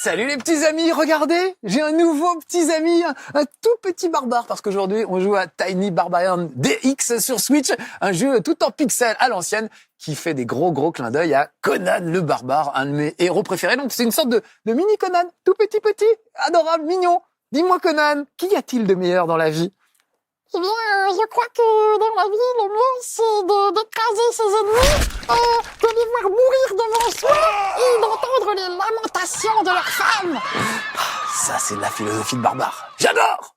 Salut les petits amis, regardez, j'ai un nouveau petit ami, un tout petit barbare, parce qu'aujourd'hui on joue à Tiny Barbarian DX sur Switch, un jeu tout en pixels à l'ancienne, qui fait des gros clins d'œil à Conan le barbare, un de mes héros préférés. Donc c'est une sorte de mini Conan, tout petit, adorable, mignon. Dis-moi Conan, qu'y a-t-il de meilleur dans la vie? Eh bien, je crois que dans la vie, le mieux, c'est d'écraser ses ennemis, de les voir mourir devant soi et d'entendre les lamentations de leurs femmes. Ça, c'est de la philosophie de barbare. J'adore!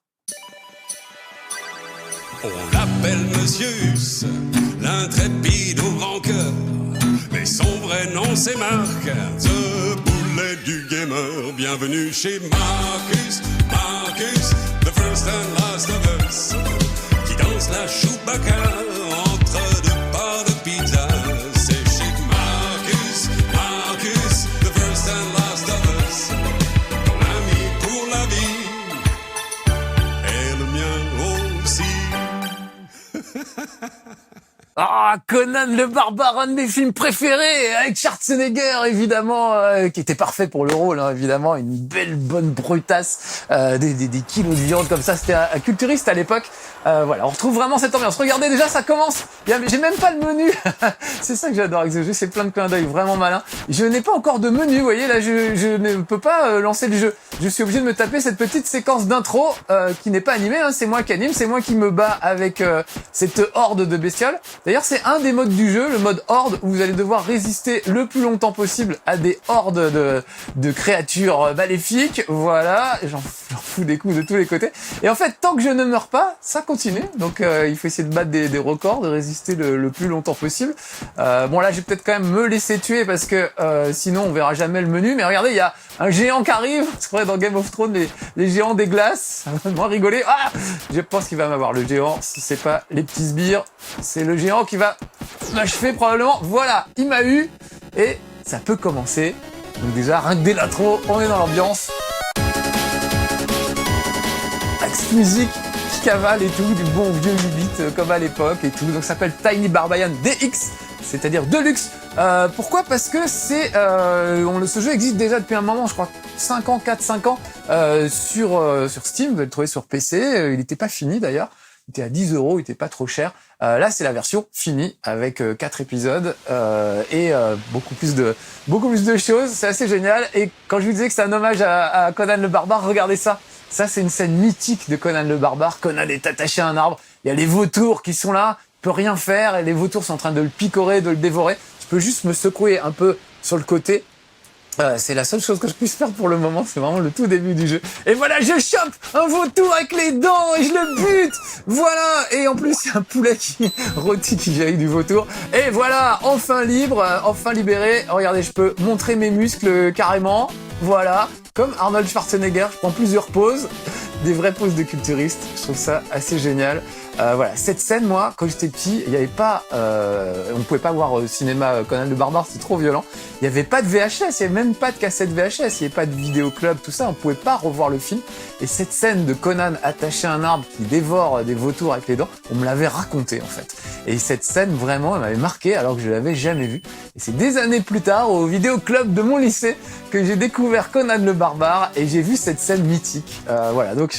On l'appelle Monsieur Huss, l'intrépide au grand cœur. Mais son vrai nom c'est Marc, The Boulet du gamer. Bienvenue chez Marcus, the first and last of us. Qui danse la Chewbacca entre deux parts de pizza. C'est chez Marcus, the first and last of us. Ton ami pour la vie, et le mien aussi. Ah, Conan le barbare, un de mes films préférés, avec Schwarzenegger, évidemment, qui était parfait pour le rôle, hein, évidemment, une belle, bonne brutasse, des kilos de viande comme ça, c'était un culturiste à l'époque. Voilà, on retrouve vraiment cette ambiance. Regardez, déjà, ça commence, j'ai même pas le menu. C'est ça que j'adore avec ce jeu, c'est plein de clins d'œil, vraiment malin. Je n'ai pas encore de menu, vous voyez, là, je ne peux pas lancer le jeu. Je suis obligé de me taper cette petite séquence d'intro, qui n'est pas animée, hein, c'est moi qui anime, c'est moi qui me bats avec cette horde de bestioles. D'ailleurs, c'est un des modes du jeu, le mode horde, où vous allez devoir résister le plus longtemps possible à des hordes de créatures maléfiques. Voilà, j'en fous des coups de tous les côtés. Et en fait, tant que je ne meurs pas, ça continue. Donc, il faut essayer de battre des records, de résister le plus longtemps possible. Bon, là, je vais peut-être quand même me laisser tuer parce que sinon, on verra jamais le menu. Mais regardez, il y a un géant qui arrive. C'est vrai, dans Game of Thrones, les géants des glaces. Ça va moins rigoler. Ah, je pense qu'il va m'avoir le géant. Si c'est pas les petits sbires, c'est le géant qui va m'achever probablement. Voilà, il m'a eu et ça peut commencer. Donc déjà, rien que dès l'intro, on est dans l'ambiance. Avec cette musique qui cavale et tout, du bon vieux 8 bits comme à l'époque et tout. Donc ça s'appelle Tiny Barbarian DX, c'est-à-dire Deluxe. Pourquoi? Parce que ce jeu existe déjà depuis un moment, je crois 4-5 ans sur Steam, vous allez le trouver sur PC, il n'était pas fini d'ailleurs. Il était à 10 €, il était pas trop cher. Là, c'est la version finie avec 4 épisodes et beaucoup plus de choses. C'est assez génial. Et quand je vous disais que c'est un hommage à Conan le barbare, regardez ça. Ça, c'est une scène mythique de Conan le barbare. Conan est attaché à un arbre. Il y a les vautours qui sont là. Il peut rien faire et les vautours sont en train de le picorer, de le dévorer. Je peux juste me secouer un peu sur le côté. C'est la seule chose que je puisse faire pour le moment, c'est vraiment le tout début du jeu. Et voilà, je chope un vautour avec les dents et je le bute. Voilà, et en plus il y a un poulet qui rôti qui jaillit du vautour. Et voilà, enfin libre, enfin libéré. Regardez, je peux montrer mes muscles carrément. Voilà, comme Arnold Schwarzenegger, je prends plusieurs poses, des vraies poses de culturiste. Je trouve ça assez génial. Voilà, cette scène, moi, quand j'étais petit, il n'y avait pas, on pouvait pas voir au cinéma Conan le barbare, c'était trop violent. Il n'y avait pas de VHS, il n'y avait même pas de cassette VHS, il n'y avait pas de vidéoclub, tout ça, on pouvait pas revoir le film. Et cette scène de Conan attaché à un arbre qui dévore des vautours avec les dents, on me l'avait raconté en fait. Et cette scène vraiment, elle m'avait marqué alors que je l'avais jamais vue. Et c'est des années plus tard, au vidéoclub de mon lycée, que j'ai découvert Conan le barbare et j'ai vu cette scène mythique. Voilà, donc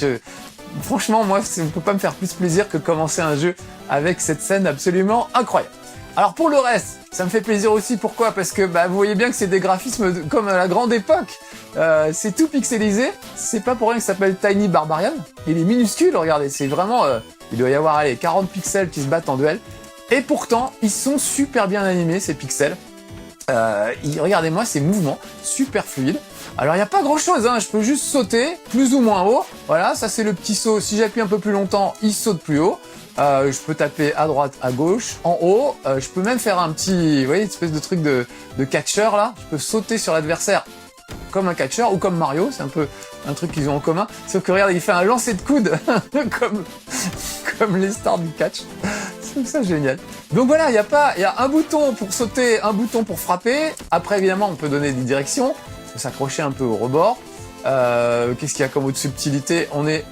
franchement, moi, on peut pas me faire plus plaisir que commencer un jeu avec cette scène absolument incroyable. Alors pour le reste, ça me fait plaisir aussi. Pourquoi? Parce que vous voyez bien que c'est des graphismes comme à la grande époque. C'est tout pixelisé. C'est pas pour rien que ça s'appelle Tiny Barbarian. Il est minuscule, regardez. C'est vraiment... il doit y avoir 40 pixels qui se battent en duel. Et pourtant, ils sont super bien animés, ces pixels. Regardez-moi ces mouvements, super fluides. Alors il n'y a pas grand chose, hein. Je peux juste sauter plus ou moins haut. Voilà, ça c'est le petit saut. Si j'appuie un peu plus longtemps, il saute plus haut. Je peux taper à droite, à gauche, en haut. Je peux même faire un petit, vous voyez, une espèce de truc de catcheur là. Je peux sauter sur l'adversaire comme un catcheur ou comme Mario. C'est un peu un truc qu'ils ont en commun. Sauf que regarde, il fait un lancer de coude comme les stars du catch. C'est ça génial. Donc voilà, il y a un bouton pour sauter, un bouton pour frapper. Après évidemment, on peut donner des directions. Il faut s'accrocher un peu au rebord. Qu'est-ce qu'il y a comme autre subtilité? On est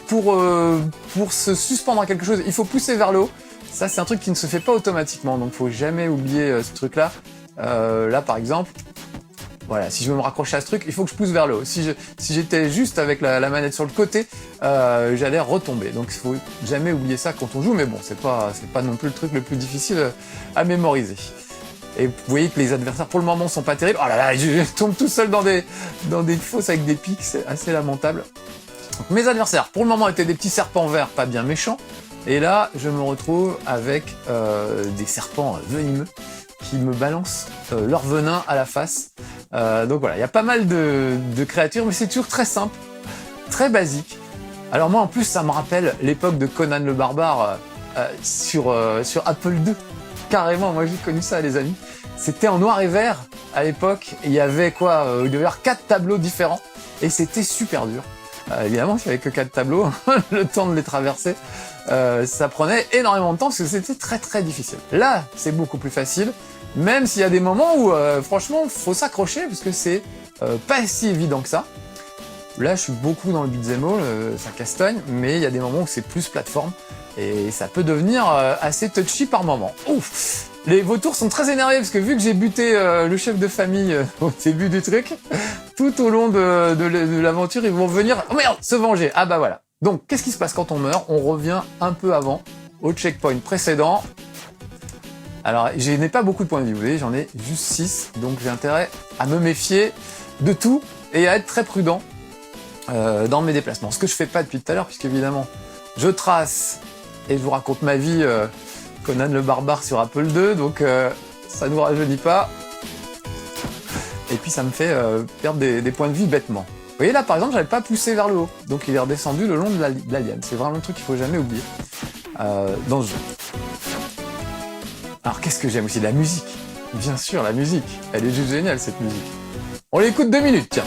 pour se suspendre à quelque chose, il faut pousser vers le haut. Ça, c'est un truc qui ne se fait pas automatiquement, donc faut jamais oublier ce truc-là. Là, par exemple, voilà, si je veux me raccrocher à ce truc, il faut que je pousse vers le haut. Si j'étais juste avec la manette sur le côté, j'allais retomber. Donc, il faut jamais oublier ça quand on joue, mais bon, c'est pas non plus le truc le plus difficile à mémoriser. Et vous voyez que les adversaires, pour le moment, sont pas terribles. Oh là là, je tombe tout seul dans des fosses avec des pics, c'est assez lamentable. Donc, mes adversaires, pour le moment, étaient des petits serpents verts, pas bien méchants. Et là, je me retrouve avec des serpents venimeux qui me balancent leur venin à la face. Donc voilà, il y a pas mal de créatures, mais c'est toujours très simple, très basique. Alors moi, en plus, ça me rappelle l'époque de Conan le Barbare sur Apple II. Carrément, moi j'ai connu ça, les amis. C'était en noir et vert à l'époque. Il y avait quoi il devait y avoir 4 tableaux différents et c'était super dur. Évidemment, s'il n'y avait que 4 tableaux, le temps de les traverser, ça prenait énormément de temps parce que c'était très très difficile. Là, c'est beaucoup plus facile, même s'il y a des moments où, franchement, faut s'accrocher parce que c'est pas si évident que ça. Là, je suis beaucoup dans le beat'em all, ça castagne, mais il y a des moments où c'est plus plateforme et ça peut devenir assez touchy par moment. Ouf! Les vautours sont très énervés parce que vu que j'ai buté le chef de famille au début du truc, tout au long de l'aventure, ils vont venir, oh merde, se venger. Ah bah voilà. Donc, qu'est-ce qui se passe quand on meurt? On revient un peu avant, au checkpoint précédent. Alors, je n'ai pas beaucoup de points de vie, vous voyez, j'en ai juste 6, donc j'ai intérêt à me méfier de tout et à être très prudent dans mes déplacements. Ce que je fais pas depuis tout à l'heure, puisqu'évidemment, je trace et je vous raconte ma vie Conan le Barbare sur Apple II, donc ça nous rajeunit pas. Et puis ça me fait perdre des points de vie bêtement. Vous voyez là, par exemple, j'avais pas poussé vers le haut, donc il est redescendu le long de la liane. C'est vraiment un truc qu'il faut jamais oublier dans ce jeu. Alors qu'est-ce que j'aime aussi? La musique. Bien sûr, la musique. Elle est juste géniale, cette musique. On l'écoute 2 minutes, tiens.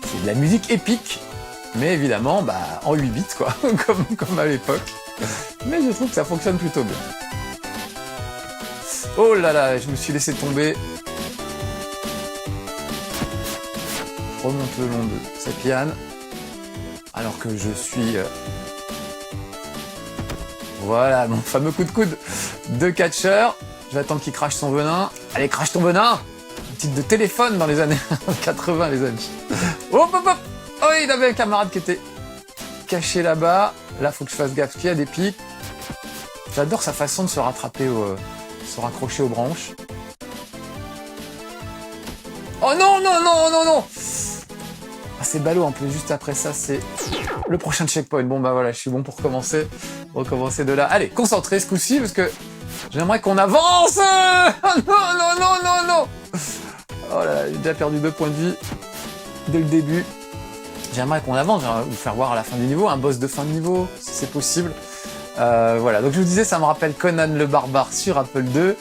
C'est de la musique épique, mais évidemment, en 8 bits, quoi, comme à l'époque. Mais je trouve que ça fonctionne plutôt bien. Oh là là, je me suis laissé tomber. Je remonte le long de cette liane, alors que je suis... Voilà, mon fameux coup de coude de catcheur. Je vais attendre qu'il crache son venin. Allez, crache ton venin! Un titre de téléphone dans les années 80, les amis. Hop, hop, hop! Oh, il avait un camarade qui était caché là-bas. Là, faut que je fasse gaffe, qu'il y a des pics. J'adore sa façon de se rattraper, se raccrocher aux branches. Oh non, non, non, non, non! Ah, c'est ballot, en plus, juste après ça, c'est le prochain checkpoint. Bon, bah voilà, je suis bon pour recommencer de là. Allez, concentré ce coup-ci, parce que j'aimerais qu'on avance! Non, non, non, non, non! Oh là là, j'ai déjà perdu 2 points de vie dès le début. J'aimerais qu'on avance, j'aimerais vous faire voir à la fin du niveau, un boss de fin de niveau, si c'est possible. Voilà, donc je vous disais, ça me rappelle Conan le Barbare sur Apple II.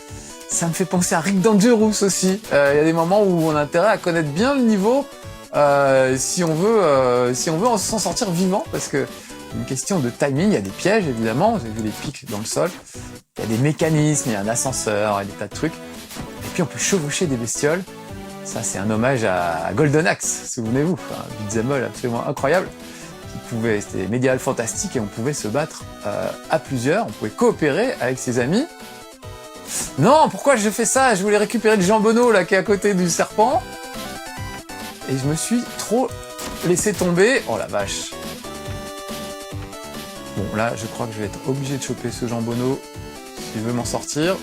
Ça me fait penser à Rick Dangerous aussi. Il y a des moments où on a intérêt à connaître bien le niveau si on veut s'en sortir vivant, parce que une question de timing, il y a des pièges évidemment, vous avez vu les pics dans le sol, il y a des mécanismes, il y a un ascenseur, il y a des tas de trucs, et puis on peut chevaucher des bestioles. Ça, c'est un hommage à Golden Axe, souvenez-vous, un beat'em all absolument incroyable. C'était médiéval fantastique et on pouvait se battre à plusieurs, on pouvait coopérer avec ses amis. Non, pourquoi je fais ça? Je voulais récupérer le jambonneau là qui est à côté du serpent. Et je me suis trop laissé tomber. Oh la vache. Bon là, je crois que je vais être obligé de choper ce jambonneau si je veux m'en sortir.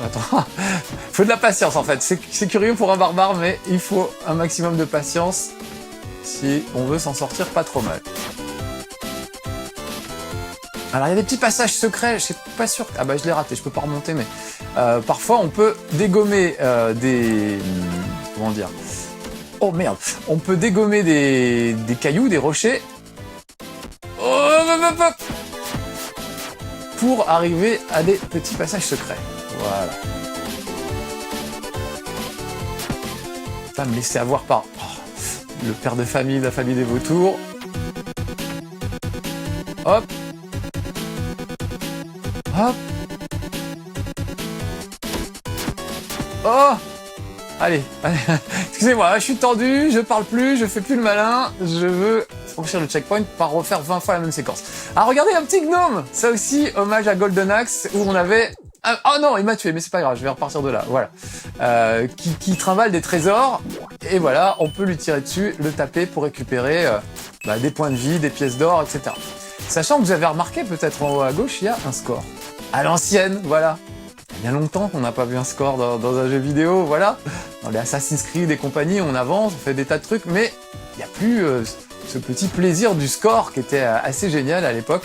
Attends, faut de la patience en fait. C'est curieux pour un barbare, mais il faut un maximum de patience si on veut s'en sortir pas trop mal. Alors il y a des petits passages secrets, je suis pas sûr. Ah bah je l'ai raté, je peux pas remonter, mais parfois on peut dégommer des... Comment dire? Oh merde! On peut dégommer des cailloux, des rochers. Oh, hop, hop, pour arriver à des petits passages secrets. Voilà. Pas me laisser avoir par le père de famille, la famille des vautours. Hop. Hop. Oh. Allez, allez. Excusez-moi, je suis tendu, je parle plus, je fais plus le malin, je veux franchir le checkpoint par refaire 20 fois la même séquence. Ah, regardez, un petit gnome. Ça aussi, hommage à Golden Axe, où on avait... Oh non, il m'a tué, mais c'est pas grave, je vais repartir de là, voilà. Qui trimballe des trésors, et voilà, on peut lui tirer dessus, le taper pour récupérer des points de vie, des pièces d'or, etc. Sachant que vous avez remarqué, peut-être en haut à gauche, il y a un score. À l'ancienne, voilà. Il y a bien longtemps qu'on n'a pas vu un score dans un jeu vidéo, voilà. Dans les Assassin's Creed et compagnie, on avance, on fait des tas de trucs, mais il n'y a plus ce petit plaisir du score qui était assez génial à l'époque.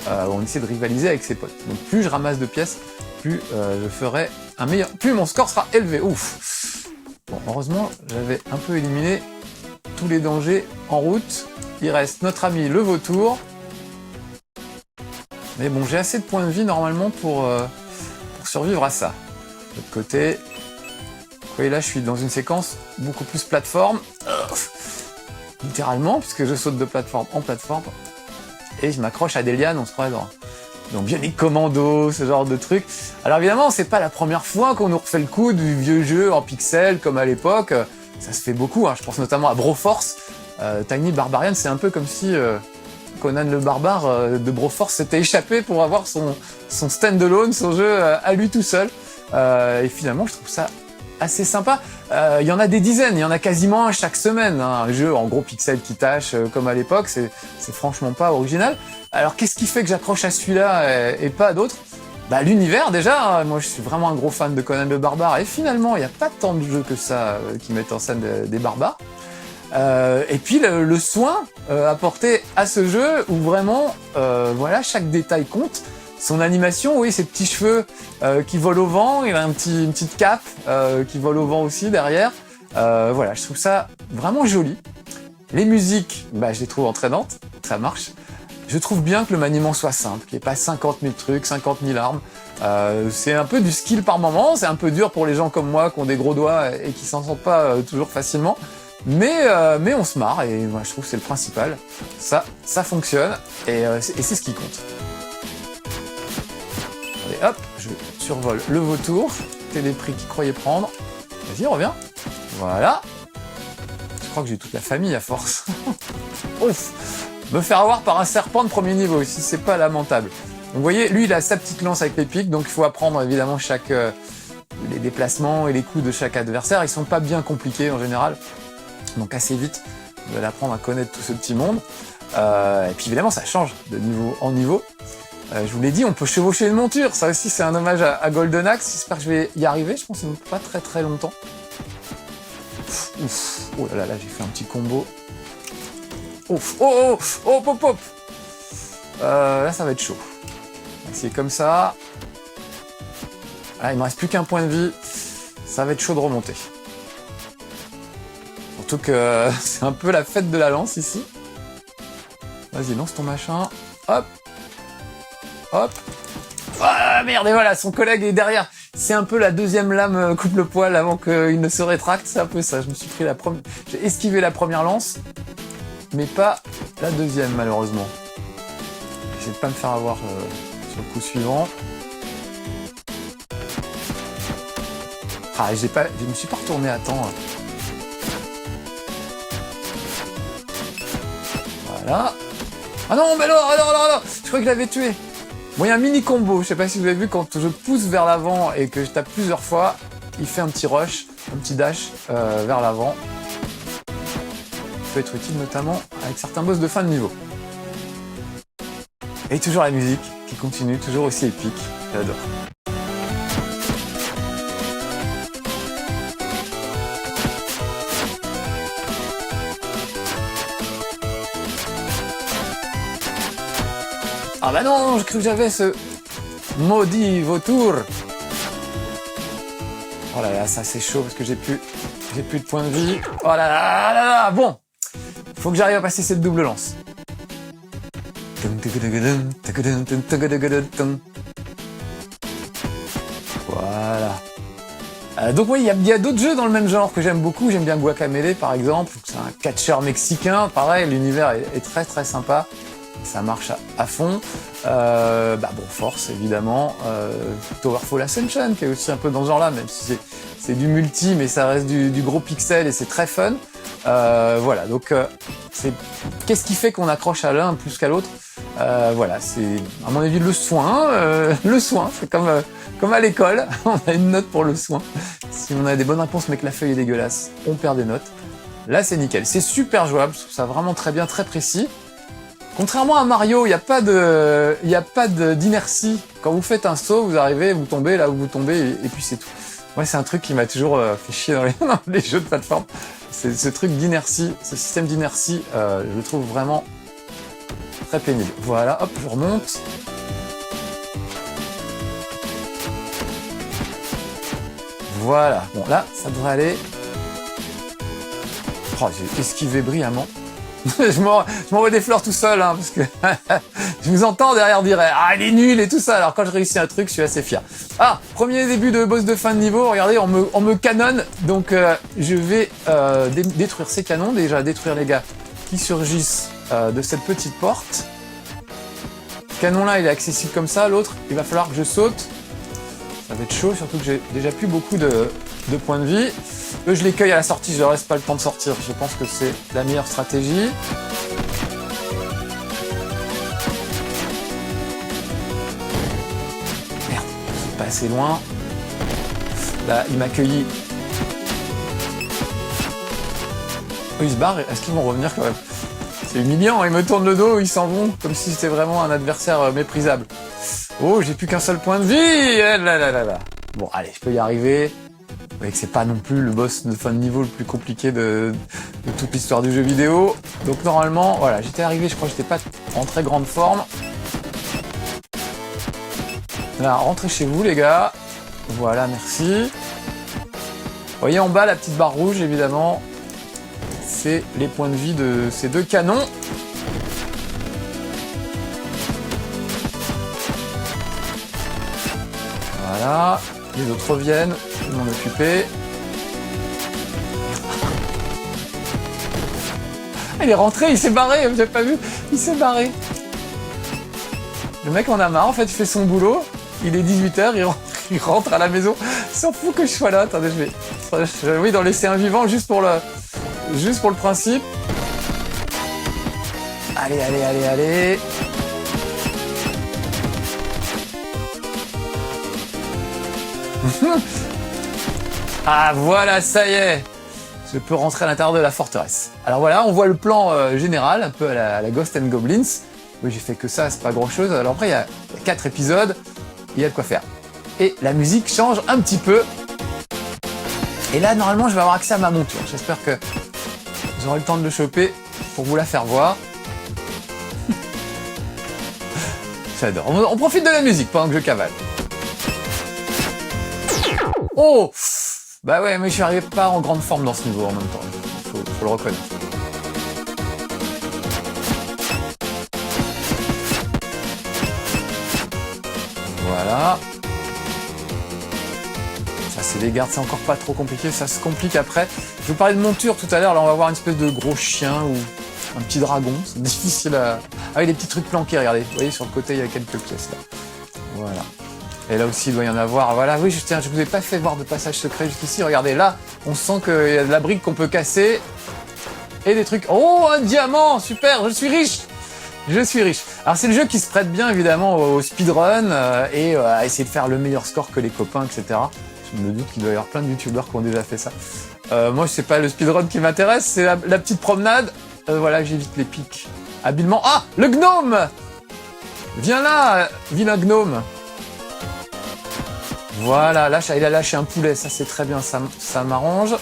On essayait de rivaliser avec ses potes. Donc plus je ramasse de pièces, plus je ferai un meilleur... Plus mon score sera élevé. Ouf. Bon, heureusement, j'avais un peu éliminé tous les dangers en route. Il reste notre ami le vautour. Mais bon, j'ai assez de points de vie normalement pour survivre à ça. De l'autre côté, vous voyez là, je suis dans une séquence beaucoup plus plateforme. Littéralement, puisque je saute de plateforme en plateforme. Et je m'accroche à des lianes, on se croit dans Bionic Commando, ce genre de truc. Alors évidemment, c'est pas la première fois qu'on nous refait le coup du vieux jeu en pixels comme à l'époque. Ça se fait beaucoup, hein. Je pense notamment à Broforce. Tiny Barbarian, c'est un peu comme si Conan le Barbare de Broforce s'était échappé pour avoir son stand-alone, son jeu à lui tout seul. Et finalement, je trouve ça assez sympa. Il y en a des dizaines, il y en a quasiment un chaque semaine. Hein. Un jeu en gros pixels qui tâche comme à l'époque, c'est franchement pas original. Alors qu'est-ce qui fait que j'accroche à celui-là et pas à d'autres? L'univers déjà, hein. Moi je suis vraiment un gros fan de Conan le Barbare et finalement il n'y a pas tant de jeux que ça qui mettent en scène des barbares. Et puis le soin apporté à ce jeu où vraiment voilà, chaque détail compte. Son animation, oui, ses petits cheveux qui volent au vent, il a une petite cape qui vole au vent aussi derrière. Voilà, je trouve ça vraiment joli. Les musiques, je les trouve entraînantes, ça marche. Je trouve bien que le maniement soit simple, qu'il n'y ait pas 50 000 trucs, 50 000 armes. C'est un peu du skill par moment, c'est un peu dur pour les gens comme moi qui ont des gros doigts et qui s'en sortent pas toujours facilement. Mais on se marre et moi je trouve que c'est le principal. Ça fonctionne et c'est ce qui compte. Allez hop, je survole le vautour. T'es les prix qu'il croyait prendre. Vas-y, reviens. Voilà. Je crois que j'ai toute la famille à force. Ouf. Me faire avoir par un serpent de premier niveau aussi, c'est pas lamentable. Donc vous voyez, lui il a sa petite lance avec les pics, donc il faut apprendre évidemment les déplacements et les coups de chaque adversaire. Ils sont pas bien compliqués en général. Donc assez vite, vous allez apprendre à connaître tout ce petit monde. Et puis évidemment, ça change de niveau en niveau. Je vous l'ai dit, on peut chevaucher une monture. Ça aussi, c'est un hommage à Golden Axe. J'espère que je vais y arriver. Je pense que c'est pas très très longtemps. Ouf. Oh là là, j'ai fait un petit combo. Ouf. Oh, pop, pop. Là, ça va être chaud. C'est comme ça. Là, il me reste plus qu'un point de vie. Ça va être chaud de remonter. Surtout que c'est un peu la fête de la lance ici. Vas-y, lance ton machin. Hop. Hop. Ah merde, et voilà, son collègue est derrière. C'est un peu la deuxième lame coupe le poil avant qu'il ne se rétracte. C'est un peu ça. Je me suis pris la première. J'ai esquivé la première lance, mais pas la deuxième, malheureusement. J'essaie de pas me faire avoir sur le coup suivant. Ah, je me suis pas retourné à temps. Voilà. Ah non, mais alors, je crois que je l'avais tué. Bon, il y a un mini combo, je sais pas si vous avez vu, quand je pousse vers l'avant et que je tape plusieurs fois, il fait un petit rush, un petit dash vers l'avant. Ça peut être utile notamment avec certains boss de fin de niveau. Et toujours la musique qui continue, toujours aussi épique, j'adore. Ah bah non, je cru que j'avais ce maudit vautour. Oh là là, ça c'est chaud parce que j'ai plus de points de vie. Oh là là là là, bon. Faut que j'arrive à passer cette double lance. Voilà. Donc oui, il y a d'autres jeux dans le même genre que j'aime beaucoup. J'aime bien Guacamelee par exemple. C'est un catcheur mexicain. Pareil, l'univers est très très sympa. Ça marche à fond. Bon, Force, évidemment. Towerfall Ascension, qui est aussi un peu dans ce genre-là, même si c'est du multi, mais ça reste du gros pixel et c'est très fun. Voilà, donc qu'est-ce qui fait qu'on accroche à l'un plus qu'à l'autre? Voilà, c'est à mon avis le soin. Le soin, c'est comme à l'école, on a une note pour le soin. Si on a des bonnes réponses mais que la feuille est dégueulasse, on perd des notes. Là, c'est nickel. C'est super jouable, je trouve ça vraiment très bien, très précis. Contrairement à Mario, il n'y a pas d'inertie. Quand vous faites un saut, vous arrivez, vous tombez là où vous tombez et puis c'est tout. Moi, c'est un truc qui m'a toujours fait chier dans les jeux de plateforme. C'est ce truc d'inertie, ce système d'inertie, je le trouve vraiment très pénible. Voilà, hop, je remonte. Voilà, bon là, ça devrait aller. Oh, j'ai esquivé brillamment. je m'envoie des fleurs tout seul, hein, parce que je vous entends derrière dire « Ah, il est nul !» et tout ça. Alors quand je réussis un truc, je suis assez fier. Ah, premier début de boss de fin de niveau. Regardez, on me canonne. Donc je vais détruire ces canons. Déjà, détruire les gars qui surgissent de cette petite porte. Ce canon-là, il est accessible comme ça. L'autre, il va falloir que je saute. Ça va être chaud, surtout que j'ai déjà plus beaucoup de points de vie. Eux, je les cueille à la sortie, je leur laisse pas le temps de sortir. Je pense que c'est la meilleure stratégie. Merde, c'est pas assez loin. Là, il m'a cueilli. Eux, ils se barrent. Est-ce qu'ils vont revenir quand même? C'est humiliant, ils me tournent le dos, ils s'en vont, comme si c'était vraiment un adversaire méprisable. Oh, j'ai plus qu'un seul point de vie. Eh là là là là. Bon, allez, je peux y arriver. Vous voyez que c'est pas non plus le boss de fin de niveau le plus compliqué de toute l'histoire du jeu vidéo. Donc normalement, voilà, j'étais arrivé, je crois que j'étais pas en très grande forme. Là, rentrez chez vous les gars. Voilà, merci. Vous voyez en bas la petite barre rouge, évidemment. C'est les points de vie de ces deux canons. Voilà, les autres reviennent, je vais m'en occuper. Il est rentré, il s'est barré, vous avez pas vu? Il s'est barré. Le mec en a marre, en fait, il fait son boulot, il est 18h, il rentre à la maison. Il s'en fout que je sois là. Attendez, oui, d'en laisser un vivant juste pour le principe. Allez, allez, allez, allez. Ah voilà, ça y est, je peux rentrer à l'intérieur de la forteresse. Alors voilà, on voit le plan général, un peu à la Ghosts and Goblins. Oui, j'ai fait que ça, c'est pas grand chose. Alors après, il y a 4 épisodes, il y a de quoi faire. Et la musique change un petit peu. Et là, normalement, je vais avoir accès à ma monture. J'espère que j'aurai le temps de le choper pour vous la faire voir. J'adore. On profite de la musique pendant que je cavale. Oh! Bah ouais, mais je suis arrivé pas en grande forme dans ce niveau en même temps. Faut le reconnaître. Voilà. Ça, c'est des gardes, c'est encore pas trop compliqué. Ça se complique après. Je vous parlais de monture tout à l'heure. Là, on va voir une espèce de gros chien ou un petit dragon. C'est difficile à... Ah oui, des petits trucs planqués, regardez. Vous voyez, sur le côté, il y a quelques pièces là. Voilà. Et là aussi, il doit y en avoir. Voilà, oui, je vous ai pas fait voir de passage secret jusqu'ici. Regardez, là, on sent qu'il y a de la brique qu'on peut casser. Et des trucs... Oh, un diamant! Super, je suis riche! Je suis riche. Alors, c'est le jeu qui se prête bien, évidemment, au speedrun et à essayer de faire le meilleur score que les copains, etc. Je me doute qu'il doit y avoir plein de youtubeurs qui ont déjà fait ça. Moi, c'est pas le speedrun qui m'intéresse, c'est la petite promenade. Voilà, j'évite les pics habilement. Ah, le gnome! Viens là, vilain gnome! Voilà, là, il a lâché un poulet, ça c'est très bien, ça m'arrange.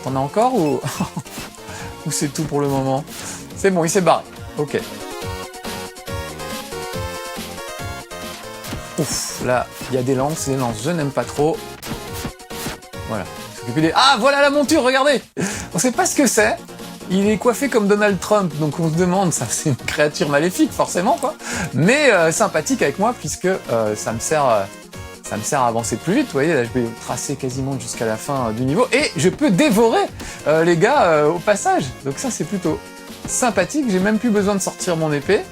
T'en as encore ou ou c'est tout pour le moment? C'est bon, il s'est barré. Ok. Ouf, là, il y a des lances, je n'aime pas trop. Voilà. Ah, voilà la monture, regardez! On sait pas ce que c'est. Il est coiffé comme Donald Trump, donc on se demande, ça c'est une créature maléfique, forcément, quoi. Mais sympathique avec moi, puisque ça me sert à avancer plus vite. Vous voyez, là, je vais tracer quasiment jusqu'à la fin du niveau. Et je peux dévorer les gars au passage. Donc ça, c'est plutôt sympathique. J'ai même plus besoin de sortir mon épée.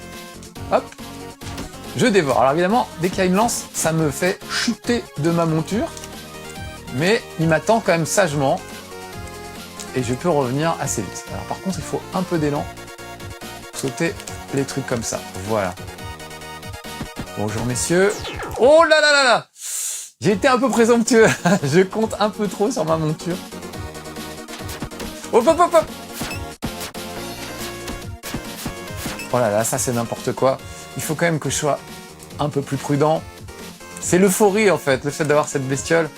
Hop, je dévore. Alors évidemment, dès qu'il y a une lance, ça me fait chuter de ma monture. Mais il m'attend quand même sagement. Et je peux revenir assez vite. Alors par contre, il faut un peu d'élan. Sauter les trucs comme ça. Voilà. Bonjour messieurs. Oh là là là là! J'ai été un peu présomptueux. Je compte un peu trop sur ma monture. Hop hop hop hop! Oh là là, ça c'est n'importe quoi. Il faut quand même que je sois un peu plus prudent. C'est l'euphorie en fait, le fait d'avoir cette bestiole.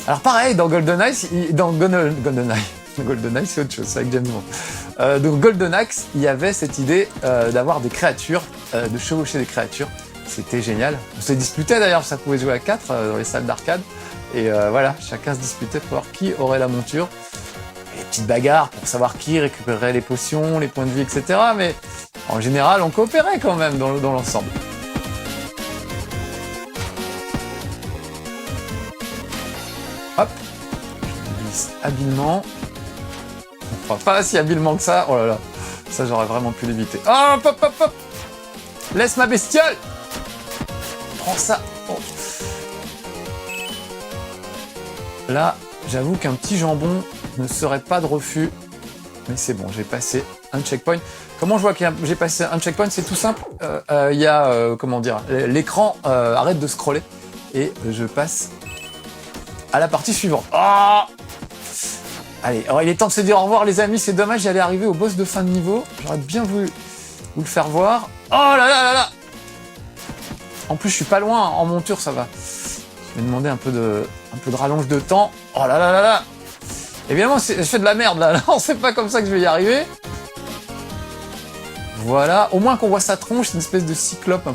Alors pareil, dans GoldenEye, GoldenEye c'est autre chose, c'est avec James Bond. Donc Golden Axe, il y avait cette idée d'avoir des créatures, de chevaucher des créatures. C'était génial. On s'est disputé d'ailleurs, ça pouvait jouer à 4 dans les salles d'arcade. Et voilà, chacun se disputait pour voir qui aurait la monture. Et les petites bagarres pour savoir qui récupérerait les potions, les points de vie, etc. Mais en général, on coopérait quand même dans l'ensemble. Hop, je glisse habilement. Enfin, pas si habilement que ça. Oh là là, ça j'aurais vraiment pu l'éviter. Hop, hop, hop, hop. Laisse ma bestiole. Prends ça. Oh. Là, j'avoue qu'un petit jambon ne serait pas de refus. Mais c'est bon, j'ai passé un checkpoint. Comment je vois que j'ai passé un checkpoint? C'est tout simple. Il y a, comment dire, l'écran arrête de scroller. Et je passe à la partie suivante. Oh, allez, alors il est temps de se dire au revoir les amis. C'est dommage, j'allais arriver au boss de fin de niveau. J'aurais bien voulu vous le faire voir. Oh là là là là! En plus, je suis pas loin, en monture, ça va. Je vais demander un peu de rallonge de temps. Oh là là là là! Évidemment, je fais de la merde, là. Non, c'est pas comme ça que je vais y arriver. Voilà. Au moins qu'on voit sa tronche, c'est une espèce de cyclope un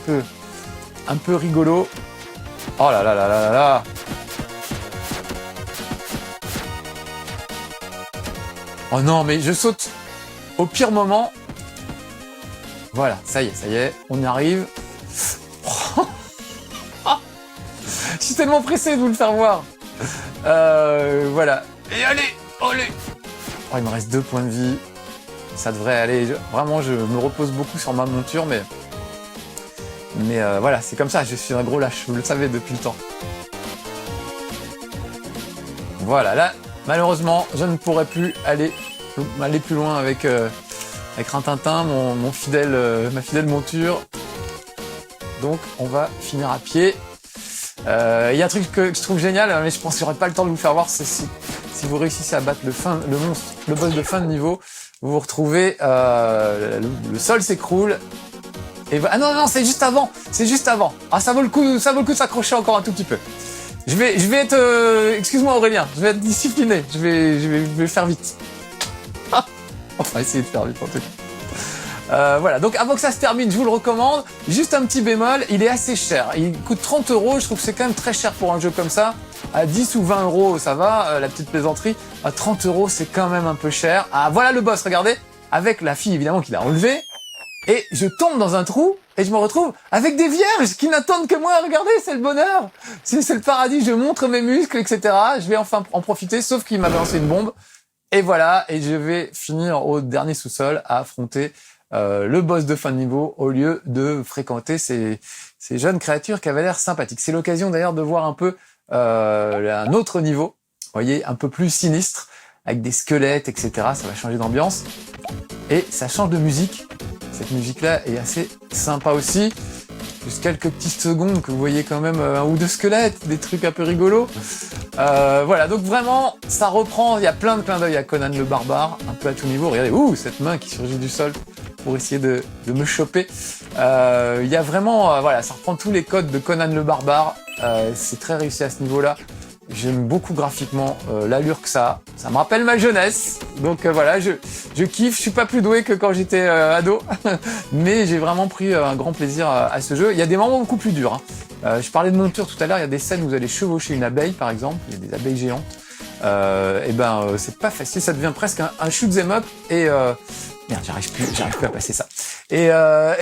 peu rigolo. Oh là là là là là là! Oh non, mais je saute au pire moment. Voilà, ça y est, on y arrive. Je suis tellement pressé de vous le faire voir. Voilà. Et allez. Oh, il me reste 2 points de vie. Ça devrait aller. Vraiment, je me repose beaucoup sur ma monture, mais voilà, c'est comme ça. Je suis un gros lâche. Vous le savez depuis le temps. Voilà. Là, malheureusement, je ne pourrai plus aller plus loin avec Rintintin, ma fidèle monture. Donc, on va finir à pied. Il y a un truc que je trouve génial, mais je pense que j'aurai pas le temps de vous faire voir, c'est si vous réussissez à battre le boss de fin de niveau, vous vous retrouvez, le sol s'écroule. Et ah non, c'est juste avant. Ah, ça vaut le coup de s'accrocher encore un tout petit peu. Je vais être, excuse-moi Aurélien, je vais être discipliné. Je vais faire vite. On va essayer de faire vite en tout cas. Voilà, donc avant que ça se termine, je vous le recommande. Juste un petit bémol, il est assez cher. Il coûte 30 €, je trouve que c'est quand même très cher pour un jeu comme ça. À 10 ou 20 €, ça va, la petite plaisanterie. À 30 €, c'est quand même un peu cher. Ah, voilà le boss, regardez. Avec la fille, évidemment, qui l'a enlevé. Et je tombe dans un trou, et je me retrouve avec des vierges qui n'attendent que moi. Regardez, c'est le bonheur. C'est le paradis, je montre mes muscles, etc. Je vais enfin en profiter, sauf qu'il m'a lancé une bombe. Et voilà, et je vais finir au dernier sous-sol à affronter le boss de fin de niveau au lieu de fréquenter ces jeunes créatures qui avaient l'air sympathiques. C'est l'occasion d'ailleurs de voir un peu un autre niveau, vous voyez, un peu plus sinistre, avec des squelettes, etc. Ça va changer d'ambiance. Et ça change de musique. Cette musique-là est assez sympa aussi. Juste quelques petites secondes que vous voyez quand même un ou deux squelettes, des trucs un peu rigolos. Voilà, donc vraiment, ça reprend. Il y a plein de clins d'œil à Conan le Barbare, un peu à tout niveau. Regardez, cette main qui surgit du sol pour essayer de me choper. Il y a vraiment, voilà, ça reprend tous les codes de Conan le Barbare. C'est très réussi à ce niveau-là. J'aime beaucoup graphiquement l'allure que ça a. Ça me rappelle ma jeunesse. Donc voilà, je kiffe. Je suis pas plus doué que quand j'étais ado. Mais j'ai vraiment pris un grand plaisir à ce jeu. Il y a des moments beaucoup plus durs. Je parlais de monture tout à l'heure. Il y a des scènes où vous allez chevaucher une abeille, par exemple. Il y a des abeilles géantes. C'est pas facile. Ça devient presque un shoot 'em up. Et merde, j'arrive plus à passer ça. Et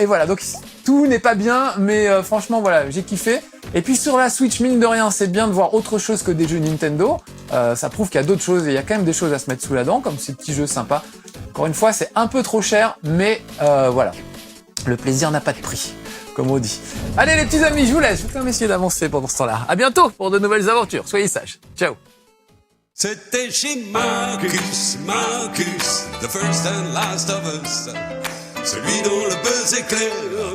voilà, donc tout n'est pas bien, mais franchement voilà, j'ai kiffé. Et puis sur la Switch, mine de rien, c'est bien de voir autre chose que des jeux Nintendo. Ça prouve qu'il y a d'autres choses et il y a quand même des choses à se mettre sous la dent, comme ces petits jeux sympas. Encore une fois, c'est un peu trop cher, mais voilà. Le plaisir n'a pas de prix, comme on dit. Allez les petits amis, je vous laisse. Je vous permets d'essayer d'avancer pendant ce temps-là. À bientôt pour de nouvelles aventures. Soyez sages. Ciao. C'était chez Marcus, the first and last of us. Celui dont le buzz éclaire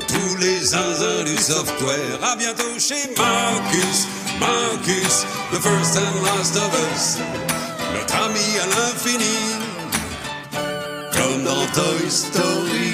tous les zinzins du software. À bientôt chez Marcus, the first and last of us. Notre ami à l'infini, comme dans Toy Story.